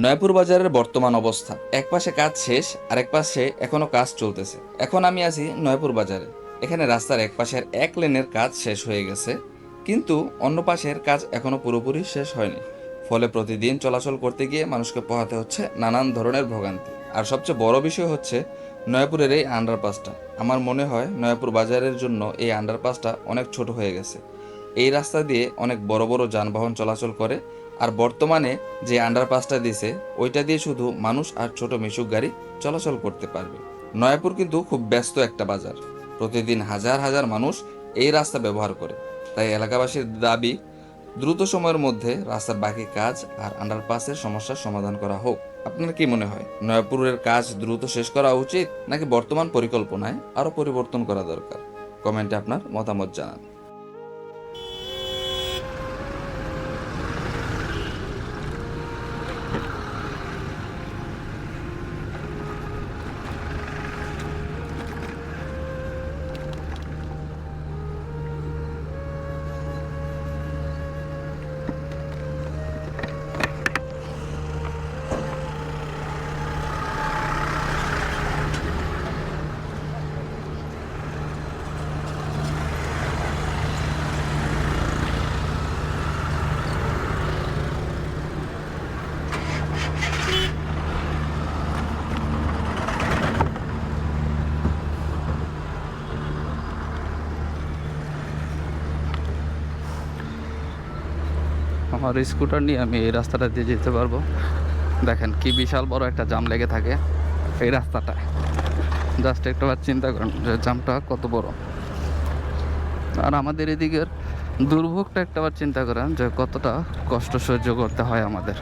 নয়াপুর বাজারের বর্তমান অবস্থা, এক পাশে কাজ শেষ আর এক পাশে এখনো কাজ চলতেছে। এখন আমি আছি নয়াপুর বাজারে। এখানে রাস্তার এক পাশের এক লেনের কাজ শেষ হয়ে গেছে, কিন্তু অন্য পাশের কাজ এখনো পুরোপুরি শেষ হয়নি। ফলে প্রতিদিন চলাচল করতে গিয়ে মানুষকে পোহাতে হচ্ছে নানান ধরনের ভোগান্তি। আর সবচেয়ে বড় বিষয় হচ্ছে নয়াপুরের এই আন্ডারপাসটা। আমার মনে হয় নয়াপুর বাজারের জন্য এই আন্ডারপাসটা অনেক ছোট হয়ে গেছে। এই রাস্তা দিয়ে অনেক বড় বড় যানবাহন চলাচল করে, আর বর্তমানে যে আন্ডারপাসটা দিছে ওইটা দিয়ে শুধু মানুষ আর ছোট মিশুক গাড়ি চলাচল করতে পারবে। নয়াপুর কিন্তু খুব ব্যস্ত একটা বাজার, প্রতিদিন হাজার হাজার মানুষ এই রাস্তা ব্যবহার করে। তাই এলাকাবাসীর দাবি দ্রুত সময়ের মধ্যে রাস্তার বাকি কাজ আর আন্ডারপাসের সমস্যার সমাধান করা হোক। আপনার কি মনে হয়, নয়াপুরের কাজ দ্রুত শেষ করা উচিত নাকি বর্তমান পরিকল্পনায় আরও পরিবর্তন করা দরকার? কমেন্টে আপনার মতামত জানান। আমার স্কুটার নিয়ে আমি এই রাস্তাটা দিয়ে যেতে পারবো। দেখেন কি বিশাল বড় একটা জাম লেগে থাকে এই রাস্তাটায়। জাস্ট একটাবার চিন্তা করেন যে জামটা কত বড়। আর আমাদের এদিকের দুর্ভোগটা একটাবার চিন্তা করেন যে কতটা কষ্ট সহ্য করতে হয় আমাদের।